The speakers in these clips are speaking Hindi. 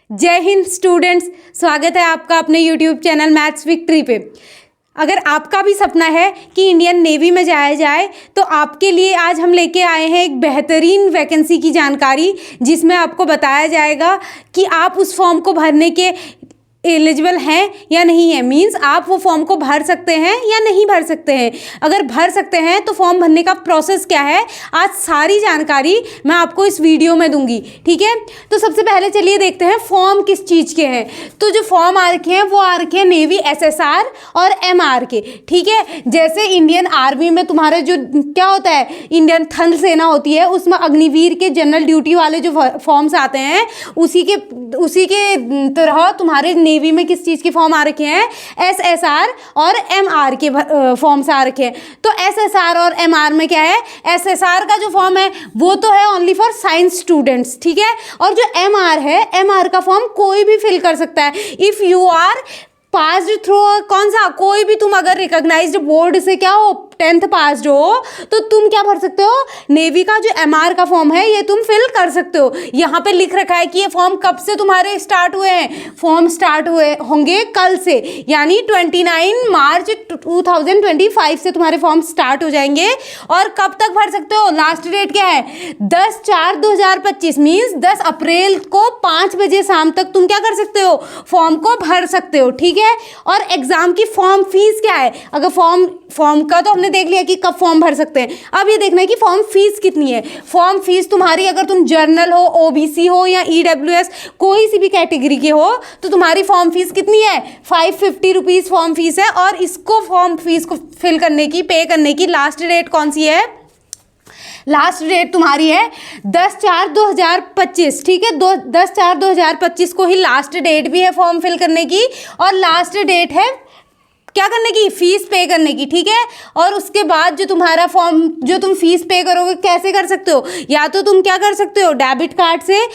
जय हिंद स्टूडेंट्स, स्वागत है आपका अपने यूट्यूब चैनल मैथ्स विक्ट्री पे। अगर आपका भी सपना है कि इंडियन नेवी में जाया जाए तो आपके लिए आज हम लेके आए हैं एक बेहतरीन वैकेंसी की जानकारी, जिसमें आपको बताया जाएगा कि आप उस फॉर्म को भरने के एलिजिबल हैं या नहीं है। मींस आप वो फॉर्म को भर सकते हैं या नहीं भर सकते हैं। अगर भर सकते हैं तो फॉर्म भरने का प्रोसेस क्या है, आज सारी जानकारी मैं आपको इस वीडियो में दूंगी। ठीक है, तो सबसे पहले चलिए देखते हैं फॉर्म किस चीज़ के हैं। तो जो फॉर्म आ रखे हैं वो आ रखे हैं नेवी SSR और MR के। ठीक है, जैसे इंडियन आर्मी में तुम्हारे जो क्या होता है, इंडियन थल सेना होती है, उसमें अग्निवीर के जनरल ड्यूटी वाले जो फॉर्म्स आते हैं उसी के तरह तुम्हारे नेवी में किस चीज़ के फॉर्म आ रखे हैं, SSR और MR के फॉर्म्स आ रखे हैं। तो SSR और MR में क्या है, SSR का जो फॉर्म है वो तो है ओनली फॉर साइंस स्टूडेंट्स। ठीक है, और जो MR है, MR का फॉर्म कोई भी फिल कर सकता है। If you are passed through कौन सा, कोई भी तुम अगर रिकॉग्नाइज्ड बोर्ड से क्या हो, 10th पास्ड हो, तो तुम क्या भर सकते हो, नेवी का जो MR का फॉर्म है ये तुम फिल कर सकते हो। यहाँ पे लिख रखा है कि ये फॉर्म कब से तुम्हारे स्टार्ट हुए हैं। फॉर्म स्टार्ट हुए होंगे कल से, यानी 29 मार्च 2025 से तुम्हारे फॉर्म स्टार्ट हो जाएंगे। और कब तक भर सकते हो, लास्ट डेट क्या है, 10/4/2025 मीन्स 10 अप्रैल को 5 बजे शाम तक तुम क्या कर सकते हो, फॉर्म को भर सकते हो। ठीक है, और एग्जाम की फॉर्म फीस क्या है, अगर फॉर्म का तो हमने देख लिया कि कब फॉर्म भर सकते हैं, अब ये देखना है कि फॉर्म फीस कितनी है। फॉर्म फीस तुम्हारी, अगर तुम जर्नल हो, OBC हो या EWS कोई सी भी कैटेगरी के हो, तो तुम्हारी फॉर्म फीस कितनी है, 550 रुपीज़ फॉर्म फीस है। और इसको फॉर्म फीस को फिल करने की, पे करने की लास्ट डेट कौन सी है, लास्ट डेट तुम्हारी है 10/4/2025। ठीक है, 10/4/2025 को ही लास्ट डेट भी है फॉर्म फिल करने की, और लास्ट डेट है क्या करने की, फीस पे करने की। ठीक है, और उसके बाद जो तुम्हारा फॉर्म, जो तुम फीस पे करोगे कैसे कर सकते हो, या तो तुम क्या कर सकते हो, डेबिट कार्ड से,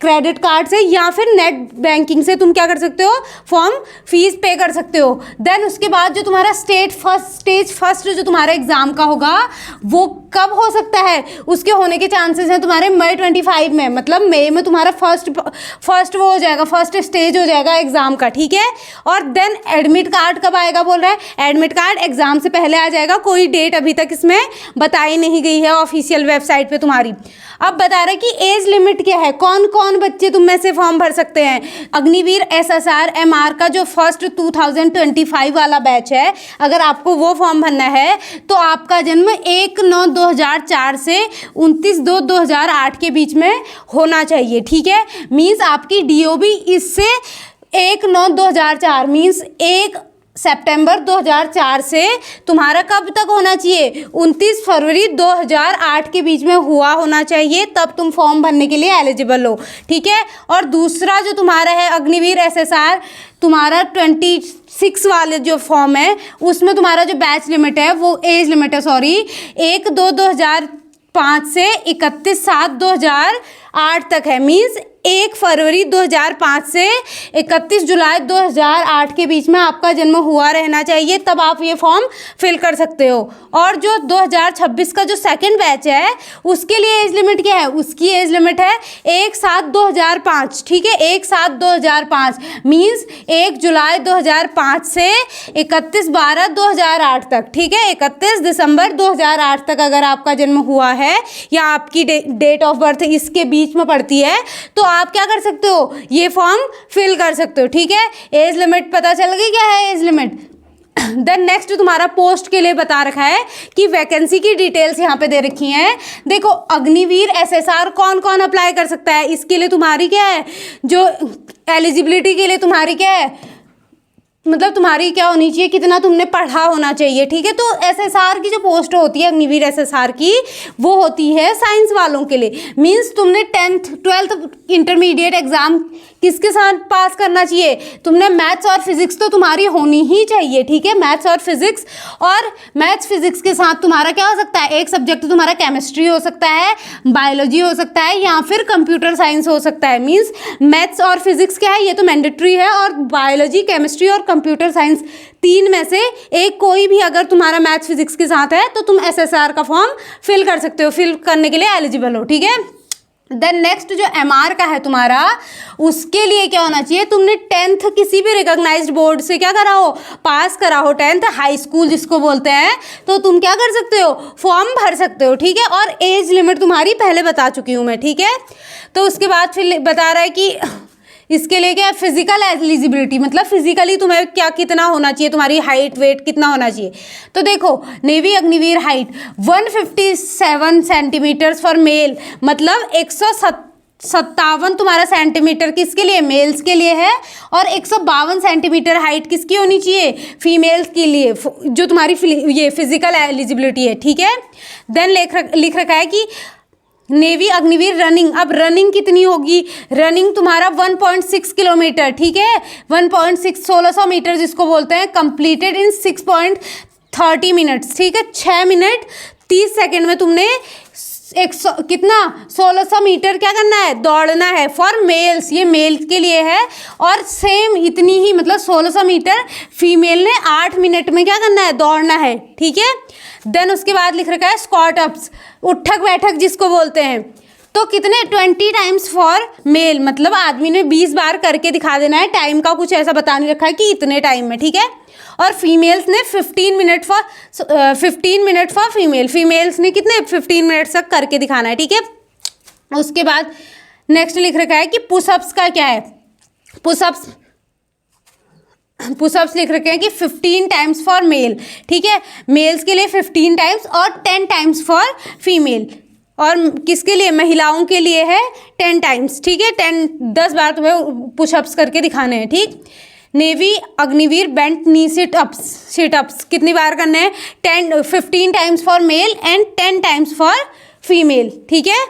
क्रेडिट कार्ड से, या फिर नेट बैंकिंग से तुम क्या कर सकते हो, फॉर्म फीस पे कर सकते हो। देन उसके बाद जो तुम्हारा स्टेज फर्स्ट जो तुम्हारा एग्जाम का होगा वो कब हो सकता है, उसके होने के चांसेस हैं तुम्हारे मई 25 में, मतलब मई में तुम्हारा फर्स्ट वो हो जाएगा, फर्स्ट स्टेज हो जाएगा एग्जाम का। ठीक है, और देन एडमिट कार्ड कब आएगा बोल रहा है, एडमिट कार्ड एग्जाम से पहले आ जाएगा, कोई डेट अभी तक इसमें बताई नहीं गई है ऑफिशियल वेबसाइट पे तुम्हारी। अब बता रहे कि एज लिमिट क्या है, कौन कौन बच्चे तुम में से फॉर्म भर सकते हैं। अग्निवीर SSR MR का जो फर्स्ट 2025 वाला बैच है, अगर आपको वो फॉर्म भरना है तो आपका जन्म 1/9/2004 से 29/2/2008 के बीच में होना चाहिए। ठीक है, मीन्स आपकी DOB इससे 1/9/2004 मीन्स 1 सितंबर 2004 से तुम्हारा कब तक होना चाहिए, 29 फरवरी 2008 के बीच में हुआ होना चाहिए, तब तुम फॉर्म भरने के लिए एलिजिबल हो। ठीक है, और दूसरा जो तुम्हारा है अग्निवीर SSR, तुम्हारा 26 वाले जो फॉर्म है उसमें तुम्हारा जो बैच लिमिट है, वो एज लिमिट है 1/2/2005 से 31/7/2008 तक है। मीन्स 1 फरवरी 2005 से 31 जुलाई 2008 के बीच में आपका जन्म हुआ रहना चाहिए, तब आप ये फॉर्म फिल कर सकते हो। और जो 2026 का जो सेकंड बैच है उसके लिए एज लिमिट क्या है, उसकी एज लिमिट है 1/7/2005। ठीक है, 1/7/2005 मीन्स 1 जुलाई 2005 से 31/12/2008 तक। ठीक है, 31 दिसंबर 2008 तक अगर आपका जन्म हुआ है या आपकी डेट ऑफ बर्थ इसके बीच में पड़ती है तो आप क्या कर सकते हो, ये फॉर्म फिल कर सकते हो। ठीक है, एज लिमिट पता चल गई क्या है एज लिमिट। देन नेक्स्ट तुम्हारा पोस्ट के लिए बता रखा है कि वैकेंसी की डिटेल्स यहाँ पे दे रखी हैं। देखो, अग्निवीर SSR कौन कौन अप्लाई कर सकता है, इसके लिए तुम्हारी क्या है, जो एलिजिबिलिटी के लिए तुम्हारी क्या है, मतलब तुम्हारी क्या होनी चाहिए, कितना तुमने पढ़ा होना चाहिए। ठीक है, तो SSR की जो पोस्ट होती है अग्निवीर SSR की, वो होती है साइंस वालों के लिए। मींस तुमने 10th 12th इंटरमीडिएट एग्जाम किसके साथ पास करना चाहिए, तुमने मैथ्स और फिजिक्स तो तुम्हारी होनी ही चाहिए। ठीक है, मैथ्स और फिजिक्स, और मैथ्स फिजिक्स के साथ तुम्हारा क्या हो सकता है, एक सब्जेक्ट तो तुम्हारा केमिस्ट्री हो सकता है, बायोलॉजी हो सकता है, या फिर कंप्यूटर साइंस हो सकता है। मीन्स मैथ्स और फिजिक्स क्या है, ये तो मैंडेटरी है, और बायोलॉजी, केमिस्ट्री और कंप्यूटर साइंस तीन में से एक कोई भी अगर तुम्हारा मैथ्स फिजिक्स के साथ है तो तुम SSR का फॉर्म फिल कर सकते हो, फिल करने के लिए एलिजिबल हो। ठीक है, देन नेक्स्ट जो MR का है तुम्हारा, उसके लिए क्या होना चाहिए, तुमने 10th किसी भी रिकॉग्नाइज्ड बोर्ड से क्या करा हो, पास करा हो, 10th हाई स्कूल जिसको बोलते हैं, तो तुम क्या कर सकते हो, फॉर्म भर सकते हो, ठीक है। और एज लिमिट तुम्हारी पहले बता चुकी हूँ मैं, ठीक है। तो उसके बाद फिर बता रहा है कि इसके लिए क्या, फिजिकल एलिजिबिलिटी, मतलब फिजिकली तुम्हें क्या कितना होना चाहिए, तुम्हारी हाइट वेट कितना होना चाहिए। तो देखो navy Agniveer height 157 centimetres for male, मतलब 157 तुम्हारा सेंटीमीटर किसके लिए, मेल्स के लिए है, और 152 सेंटीमीटर हाइट किसकी होनी चाहिए, फीमेल्स के लिए, जो तुम्हारी ये फिजिकल एलिजिबिलिटी है, ठीक है। देन लिख रखा है कि नेवी अग्निवीर रनिंग, अब रनिंग कितनी होगी, रनिंग तुम्हारा 1.6 किलोमीटर, ठीक है, 1.6 1600 मीटर जिसको बोलते हैं, कंप्लीटेड इन 6.30 मिनट्स, ठीक है। 6 मिनट 30 सेकेंड में तुमने 1600 मीटर क्या करना है, दौड़ना है, फॉर मेल्स, ये मेल्स के लिए है। और सेम इतनी ही, मतलब 1600 मीटर फीमेल ने 8 मिनट में क्या करना है, दौड़ना है, ठीक है। देन उसके बाद लिख रखा है स्क्वाट अप्स, उठक बैठक जिसको बोलते हैं, तो कितने 20 टाइम्स फॉर मेल, मतलब आदमी ने 20 बार करके दिखा देना है, टाइम का कुछ ऐसा बता नहीं रखा है कि इतने टाइम में, ठीक है। और फीमेल्स ने 15 मिनट फॉर फीमेल, फीमेल्स ने कितने 15 मिनट तक करके दिखाना है, ठीक है। उसके बाद नेक्स्ट लिख रखा है कि पुशअप्स का क्या है, पुशअप्स लिख रखे हैं कि 15 टाइम्स फॉर मेल, ठीक है, मेल्स के लिए 15 टाइम्स और 10 टाइम्स फॉर फीमेल, और किसके लिए, महिलाओं के लिए है 10 टाइम्स, ठीक है। 10 बार तुम्हें पुशअप्स करके दिखाने हैं, ठीक। नेवी अग्निवीर बेंट नी सिटअप्स कितनी बार करने हैं, 15 times for male and 10 times for female, ठीक है।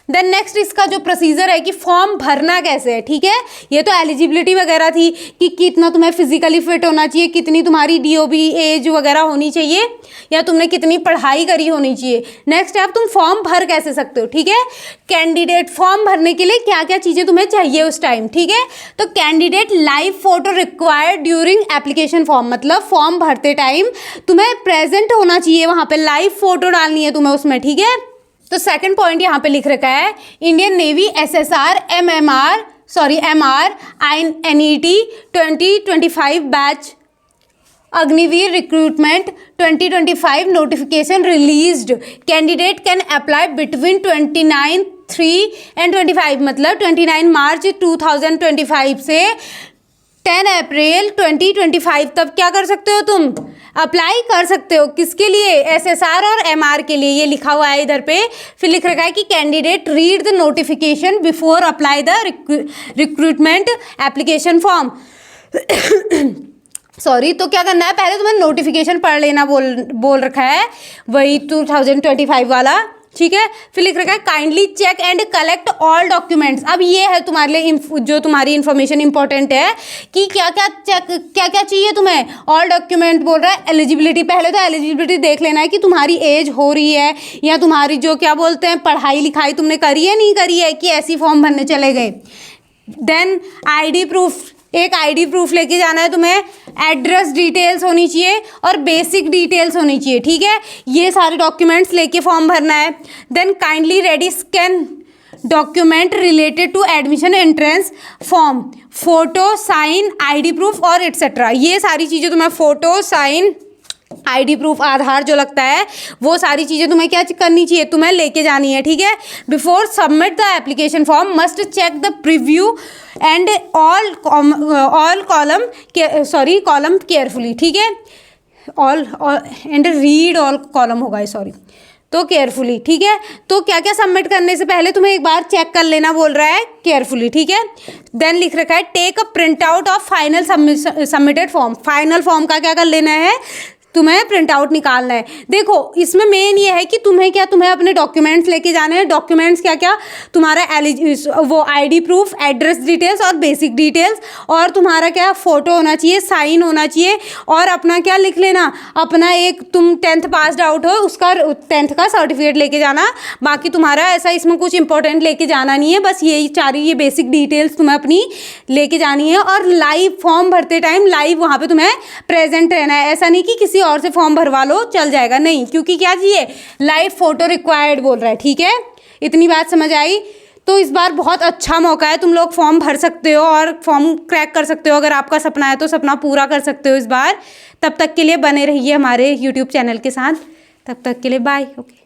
देन नेक्स्ट इसका जो प्रोसीजर है कि फॉर्म भरना कैसे है, ठीक है। ये तो एलिजिबिलिटी वगैरह थी कि कितना तुम्हें फिजिकली फिट होना चाहिए, कितनी तुम्हारी DOB एज वगैरह होनी चाहिए, या तुमने कितनी पढ़ाई करी होनी चाहिए। नेक्स्ट है अब तुम फॉर्म भर कैसे सकते हो, ठीक है। कैंडिडेट फॉर्म भरने के लिए क्या क्या चीज़ें तुम्हें चाहिए उस टाइम, ठीक है। तो candidate live photo required during application form, मतलब फॉर्म भरते टाइम तुम्हें प्रेजेंट होना चाहिए, वहाँ पर लाइव फोटो डालनी है तुम्हें उसमें, ठीक है। तो सेकंड पॉइंट यहाँ पे लिख रखा है, Indian navy SSR MR INET 2025 batch Agniveer recruitment 2025 notification released, candidate can apply between 29/3 and 25, मतलब 29 मार्च 2025 से 10 अप्रैल 2025 तब क्या कर सकते हो, तुम अप्लाई कर सकते हो, किसके लिए, SSR और MR के लिए, ये लिखा हुआ है इधर पे। फिर लिख रखा है कि candidate read the notification before apply the recruitment application form sorry, तो क्या करना है, पहले तुम्हें नोटिफिकेशन पढ़ लेना बोल रखा है, वही 2025 वाला, ठीक है। फिर लिख रखा है kindly check and collect all documents. अब ये है तुम्हारे लिए जो तुम्हारी इन्फॉर्मेशन इंपॉर्टेंट है कि क्या क्या चाहिए तुम्हें, ऑल डॉक्यूमेंट बोल रहा है। एलिजिबिलिटी, पहले तो एलिजिबिलिटी देख लेना है कि तुम्हारी एज हो रही है, या तुम्हारी जो क्या बोलते हैं पढ़ाई लिखाई तुमने करी है नहीं करी है, कि ऐसी फॉर्म भरने चले गए। देन ID प्रूफ, एक ID प्रूफ लेके जाना है तुम्हें, एड्रेस डिटेल्स होनी चाहिए और बेसिक डिटेल्स होनी चाहिए, ठीक है। ये सारे डॉक्यूमेंट्स लेके फॉर्म भरना है। Then kindly ready scan document related to admission entrance form, photo sign ID proof और एट्सेट्रा, ये सारी चीज़ें तुम्हें, photo sign ID proof, Aadhaar जो लगता है, वो सारी चीज़ें तुम्हें क्या करनी चाहिए, तुम्हें लेके जानी है, ठीक है। Before submit the application form must check the preview and all column carefully, ठीक है। All and read all column होगा, सॉरी, तो केयरफुली, ठीक है। तो क्या क्या सबमिट करने से पहले तुम्हें एक बार चेक कर लेना बोल रहा है केयरफुली, ठीक है। देन लिख रखा है take a print out of final submitted form, final form का क्या कर लेना है, तुम्हें प्रिंट आउट निकालना है। देखो इसमें मेन ये है कि तुम्हें अपने डॉक्यूमेंट्स लेके जाने हैं। डॉक्यूमेंट्स क्या क्या, तुम्हारा वो ID प्रूफ, एड्रेस डिटेल्स और बेसिक डिटेल्स, और तुम्हारा क्या फ़ोटो होना चाहिए, साइन होना चाहिए, और अपना क्या लिख लेना, अपना एक तुम 10th पास आउट हो उसका 10th का सर्टिफिकेट लेके जाना। बाकी तुम्हारा ऐसा इसमें कुछ इंपॉर्टेंट लेके जाना नहीं है, बस ये बेसिक डिटेल्स तुम्हें अपनी लेके जानी है। और लाइव फॉर्म भरते टाइम लाइव वहाँ पे तुम्हें प्रेजेंट रहना है, ऐसा नहीं कि किसी और से फॉर्म भरवा लो चल जाएगा, नहीं, क्योंकि क्या चाहिए, लाइव फोटो रिक्वायर्ड बोल रहा है, ठीक है। इतनी बात समझ आई। तो इस बार बहुत अच्छा मौका है, तुम लोग फॉर्म भर सकते हो और फॉर्म क्रैक कर सकते हो। अगर आपका सपना है तो सपना पूरा कर सकते हो इस बार। तब तक के लिए बने रहिए हमारे यूट्यूब चैनल के साथ। तब तक के लिए बाय। ओके।